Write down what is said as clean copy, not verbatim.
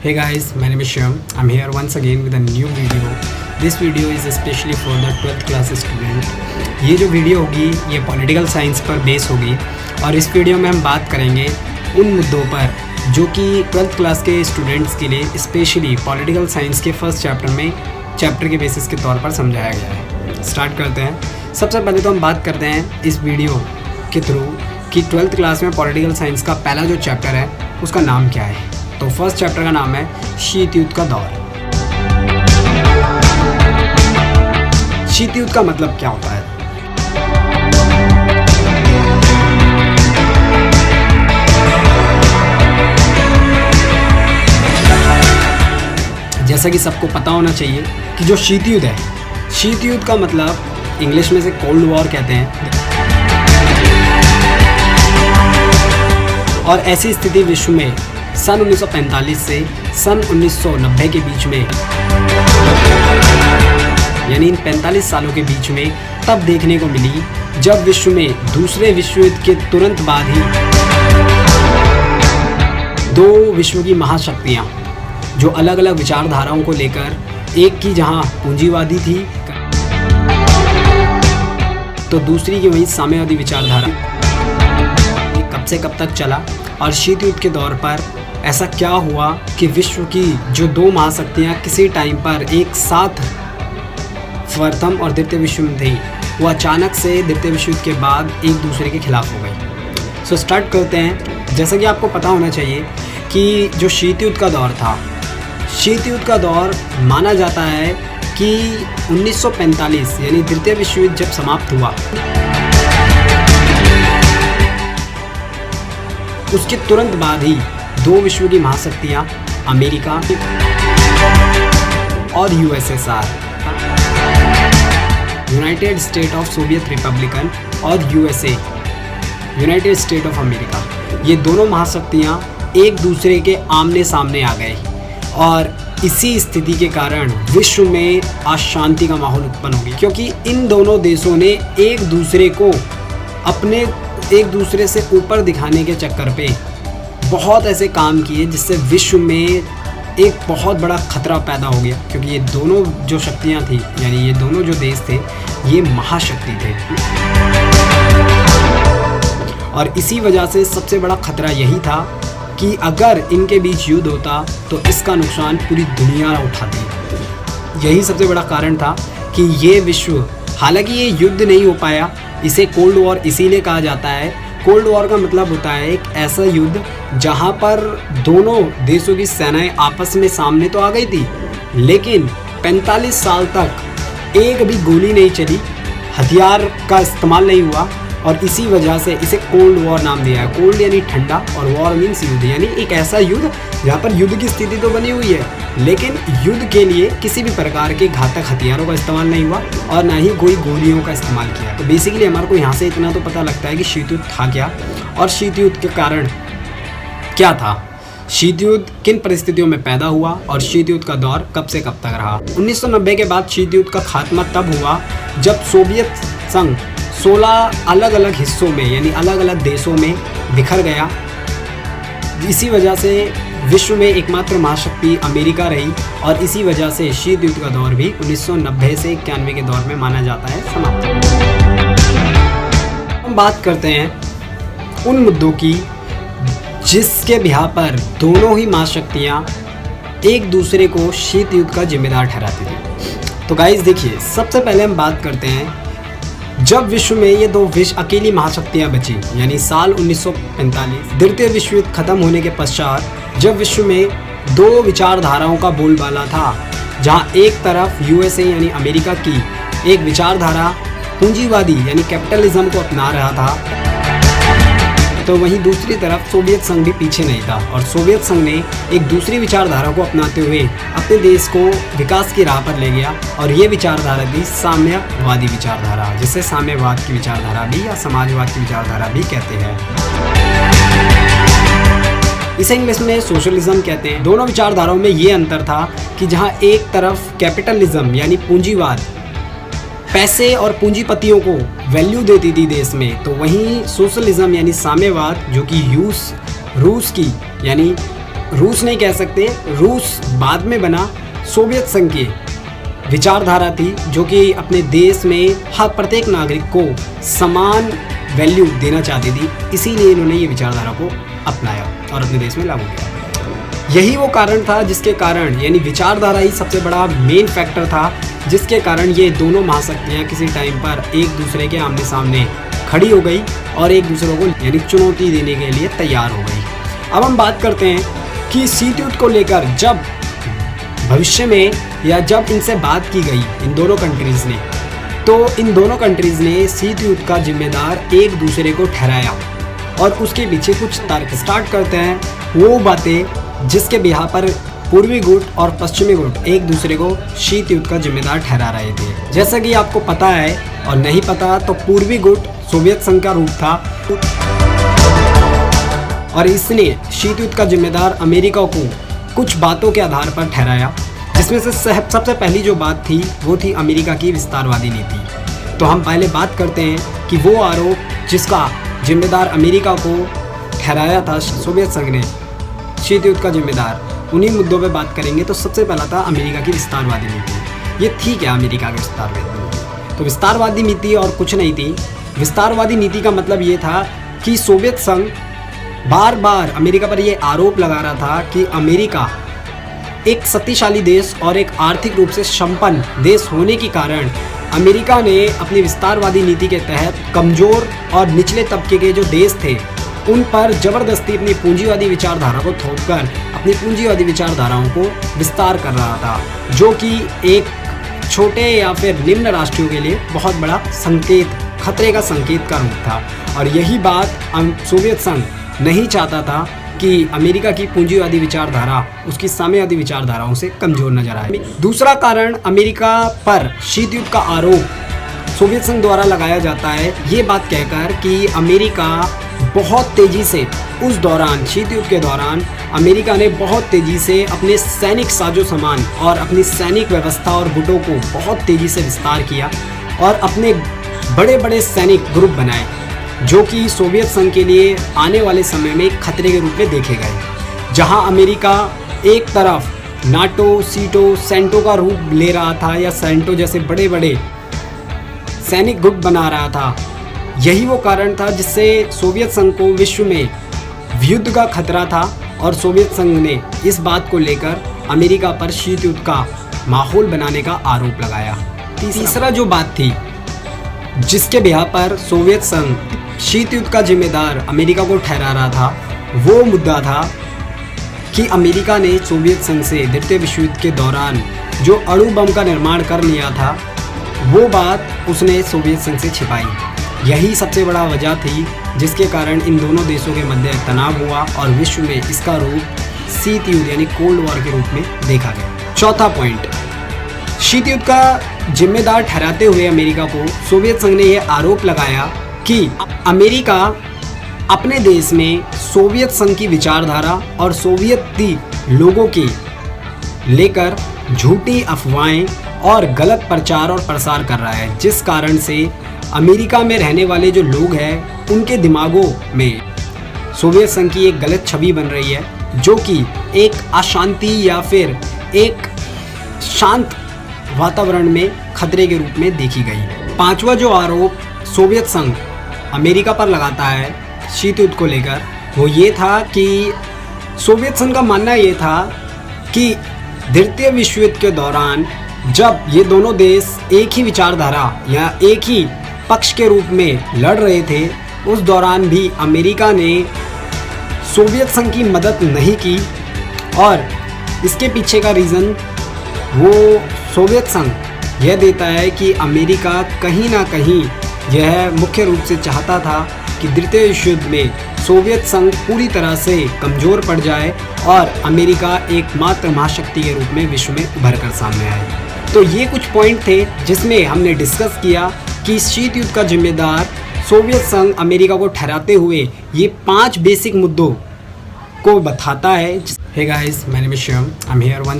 Hey guys, my name is Shyam. I'm here once again with a new video. This video is especially for the 12th class student. ये जो video होगी ये political science पर base होगी और इस video में हम बात करेंगे उन मुद्दों पर जो कि 12th क्लास के स्टूडेंट्स के लिए स्पेशली पॉलिटिकल साइंस के फर्स्ट चैप्टर के बेसिस के तौर पर समझाया गया है। स्टार्ट करते हैं। सबसे पहले तो हम बात करते हैं इस वीडियो के थ्रू कि 12th क्लास में पॉलिटिकल साइंस का पहला जो चैप्टर है उसका नाम क्या है। तो फर्स्ट चैप्टर का नाम है शीत युद्ध का दौर। शीत युद्ध का मतलब क्या होता है? जैसा कि सबको पता होना चाहिए कि जो शीत युद्ध है, शीत युद्ध का मतलब इंग्लिश में से कोल्ड वॉर कहते हैं। और ऐसी स्थिति विश्व में सन 1945 से सन 1990 के बीच में, यानी इन 45 सालों के बीच में तब देखने को मिली जब विश्व में दूसरे विश्व युद्ध के तुरंत बाद ही दो विश्व की महाशक्तियां जो अलग अलग विचारधाराओं को लेकर, एक की जहां पूंजीवादी थी तो दूसरी की वही साम्यवादी विचारधारा, कब से कब तक चला। और शीत युद्ध के दौर पर ऐसा क्या हुआ कि विश्व की जो दो महाशक्तियाँ किसी टाइम पर एक साथ प्रथम और द्वितीय विश्व युद्ध थी, वो अचानक से द्वितीय विश्व युद्ध के बाद एक दूसरे के खिलाफ हो गई। सो स्टार्ट करते हैं। जैसा कि आपको पता होना चाहिए कि जो शीत युद्ध का दौर था, शीत युद्ध का दौर माना जाता है कि 1945 यानी द्वितीय विश्व युद्ध जब समाप्त हुआ उसके तुरंत बाद ही दो विश्व की महाशक्तियाँ अमेरिका और USSR, united state of Soviet republican, और USA, united state of America, ये दोनों महाशक्तियाँ एक दूसरे के आमने सामने आ गए। और इसी स्थिति के कारण विश्व में अशांति का माहौल उत्पन्न हो गया, क्योंकि इन दोनों देशों ने एक दूसरे को अपने एक दूसरे से ऊपर दिखाने के चक्कर पे बहुत ऐसे काम किए जिससे विश्व में एक बहुत बड़ा खतरा पैदा हो गया। क्योंकि ये दोनों जो शक्तियां थी, यानी ये दोनों जो देश थे, ये महाशक्ति थे। और इसी वजह से सबसे बड़ा खतरा यही था कि अगर इनके बीच युद्ध होता तो इसका नुकसान पूरी दुनिया उठाती। यही सबसे बड़ा कारण था कि ये विश्व, हालांकि ये युद्ध नहीं हो पाया, इसे कोल्ड वॉर इसीलिए कहा जाता है। कोल्ड वॉर का मतलब होता है एक ऐसा युद्ध जहां पर दोनों देशों की सेनाएं आपस में सामने तो आ गई थी, लेकिन 45 साल तक एक भी गोली नहीं चली, हथियार का इस्तेमाल नहीं हुआ, और इसी वजह से इसे कोल्ड वॉर नाम दिया है। कोल्ड यानी ठंडा और वॉर मीन्स युद्ध, यानी एक ऐसा युद्ध जहाँ पर युद्ध की स्थिति तो बनी हुई है लेकिन युद्ध के लिए किसी भी प्रकार के घातक हथियारों का इस्तेमाल नहीं हुआ और ना ही कोई गोलियों का इस्तेमाल किया। तो बेसिकली हमारे को यहाँ से इतना तो पता लगता है कि शीत युद्ध था क्या और शीत युद्ध के कारण क्या था, शीत युद्ध किन परिस्थितियों में पैदा हुआ और शीत युद्ध का दौर कब से कब तक रहा। 1990 के बाद शीत युद्ध का खात्मा तब हुआ जब सोवियत संघ 16 अलग अलग हिस्सों में, यानी अलग अलग देशों में बिखर गया। इसी वजह से विश्व में एकमात्र महाशक्ति अमेरिका रही और इसी वजह से शीत युद्ध का दौर भी 1990 से 91 के दौर में माना जाता है समाप्त। हम बात करते हैं उन मुद्दों की जिसके बिहा पर दोनों ही महाशक्तियाँ एक दूसरे को शीत युद्ध का जिम्मेदार ठहराती थी। तो गाइस देखिए, सबसे पहले हम बात करते हैं जब विश्व में ये दो अकेली महाशक्तियां बची, यानी साल 1945 द्वितीय विश्व युद्ध खत्म होने के पश्चात, जब विश्व में दो विचारधाराओं का बोलबाला था, जहां एक तरफ यूएसए यानी अमेरिका की एक विचारधारा पूंजीवादी यानी कैपिटलिज्म को अपना रहा था, तो वहीं दूसरी तरफ सोवियत संघ भी पीछे नहीं था। और सोवियत संघ ने एक दूसरी विचारधारा को अपनाते हुए अपने देश को विकास की राह पर ले गया और ये विचारधारा भी साम्यवादी विचारधारा, जिसे साम्यवाद की विचारधारा भी या समाजवाद की विचारधारा भी कहते हैं। इसे इंग्लिश में सोशलिज्म कहते हैं। दोनों विचारधाराओं में ये अंतर था कि जहाँ एक तरफ कैपिटलिज्म यानी पूंजीवाद पैसे और पूंजीपतियों को वैल्यू देती थी देश में, तो वहीं सोशलिज्म यानी साम्यवाद जो कि रूस की यानी रूस नहीं कह सकते, रूस बाद में बना, सोवियत संघ की विचारधारा थी जो कि अपने देश में हर प्रत्येक नागरिक को समान वैल्यू देना चाहती थी। इसीलिए इन्होंने ये विचारधारा को अपनाया और अपने देश में लागू किया। यही वो कारण था जिसके कारण, यानी विचारधारा ही सबसे बड़ा मेन फैक्टर था जिसके कारण ये दोनों महाशक्तियाँ किसी टाइम पर एक दूसरे के आमने सामने खड़ी हो गई और एक दूसरे को यानी चुनौती देने के लिए तैयार हो गई। अब हम बात करते हैं कि शीत युद्ध को लेकर जब भविष्य में या जब इनसे बात की गई इन दोनों कंट्रीज़ ने, तो इन दोनों कंट्रीज़ ने शीत युद्ध का जिम्मेदार एक दूसरे को ठहराया और उसके पीछे कुछ तर्क स्टार्ट करते हैं, वो बातें जिसके बिहा पर पूर्वी गुट और पश्चिमी गुट एक दूसरे को शीत युद्ध का जिम्मेदार ठहरा रहे थे। जैसा कि आपको पता है और नहीं पता तो पूर्वी गुट सोवियत संघ का रूप था और इसने शीत युद्ध का जिम्मेदार अमेरिका को कुछ बातों के आधार पर ठहराया, जिसमें से सबसे पहली जो बात थी वो थी अमेरिका की विस्तारवादी नीति। तो हम पहले बात करते हैं कि वो आरोप जिसका जिम्मेदार अमेरिका को ठहराया था सोवियत संघ ने शीत युद्ध का जिम्मेदार, उन्हीं मुद्दों पे बात करेंगे। तो सबसे पहला था अमेरिका की विस्तारवादी नीति। ये थी क्या अमेरिका की विस्तारवादी नीति? तो विस्तारवादी नीति और कुछ नहीं थी। विस्तारवादी नीति का मतलब ये था कि सोवियत संघ बार बार अमेरिका पर ये आरोप लगा रहा था कि अमेरिका एक शक्तिशाली देश और एक आर्थिक रूप से संपन्न देश होने के कारण अमेरिका ने अपनी विस्तारवादी नीति के तहत कमज़ोर और निचले तबके के जो देश थे उन पर ज़बरदस्ती अपनी पूंजीवादी विचारधारा को थोपकर अपनी पूंजीवादी विचारधाराओं को विस्तार कर रहा था, जो कि एक छोटे या फिर निम्न राष्ट्रों के लिए बहुत बड़ा संकेत, खतरे का संकेत का रूप था। और यही बात सोवियत संघ नहीं चाहता था कि अमेरिका की पूंजीवादी विचारधारा उसकी साम्यवादी विचारधाराओं से कमज़ोर नजर आए। दूसरा कारण अमेरिका पर शीत युद्ध का आरोप सोवियत संघ द्वारा लगाया जाता है, ये बात कहकर कि अमेरिका बहुत तेज़ी से उस दौरान शीत युद्ध के दौरान अमेरिका ने बहुत तेज़ी से अपने सैनिक साजो सामान और अपनी सैनिक व्यवस्था और गुटों को बहुत तेज़ी से विस्तार किया और अपने बड़े बड़े सैनिक ग्रुप बनाए जो कि सोवियत संघ के लिए आने वाले समय में खतरे के रूप में देखे गए। जहां अमेरिका एक तरफ नाटो, सीटो, सेंटो का रूप ले रहा था या सेंटो जैसे बड़े बड़े सैनिक गुट बना रहा था, यही वो कारण था जिससे सोवियत संघ को विश्व में युद्ध का खतरा था और सोवियत संघ ने इस बात को लेकर अमेरिका पर शीत युद्ध का माहौल बनाने का आरोप लगाया। तीसरा जो बात थी जिसके बिहा पर सोवियत संघ शीत युद्ध का जिम्मेदार अमेरिका को ठहरा रहा था, वो मुद्दा था कि अमेरिका ने सोवियत संघ से द्वितीय विश्व युद्ध के दौरान जो अणु बम का निर्माण कर लिया था, वो बात उसने सोवियत संघ से छिपाई। यही सबसे बड़ा वजह थी जिसके कारण इन दोनों देशों के मध्य तनाव हुआ और विश्व में इसका रूप शीत युद्ध यानी कोल्ड वॉर के रूप में देखा गया। चौथा पॉइंट, शीत युद्ध का जिम्मेदार ठहराते हुए अमेरिका को सोवियत संघ ने यह आरोप लगाया कि अमेरिका अपने देश में सोवियत संघ की विचारधारा और सोवियती लोगों की लेकर झूठी अफवाहें और गलत प्रचार और प्रसार कर रहा है, जिस कारण से अमेरिका में रहने वाले जो लोग हैं उनके दिमागों में सोवियत संघ की एक गलत छवि बन रही है जो कि एक अशांति या फिर एक शांत वातावरण में खतरे के रूप में देखी गई। पांचवा जो आरोप सोवियत संघ अमेरिका पर लगाता है शीत युद्ध को लेकर, वो ये था कि सोवियत संघ का मानना ये था कि द्वितीय विश्व युद्ध के दौरान जब ये दोनों देश एक ही विचारधारा या एक ही पक्ष के रूप में लड़ रहे थे, उस दौरान भी अमेरिका ने सोवियत संघ की मदद नहीं की और इसके पीछे का रीज़न वो सोवियत संघ यह देता है कि अमेरिका कहीं ना कहीं यह मुख्य रूप से चाहता था कि द्वितीय विश्व युद्ध में सोवियत संघ पूरी तरह से कमज़ोर पड़ जाए और अमेरिका एकमात्र महाशक्ति के रूप में विश्व में उभर कर सामने आए। तो ये कुछ पॉइंट थे जिसमें हमने डिस्कस किया कि शीत युद्ध का जिम्मेदार सोवियत संघ अमेरिका को ठहराते हुए ये 5 बेसिक मुद्दों को बताता है। Hey guys, my name is Shivam, I am here one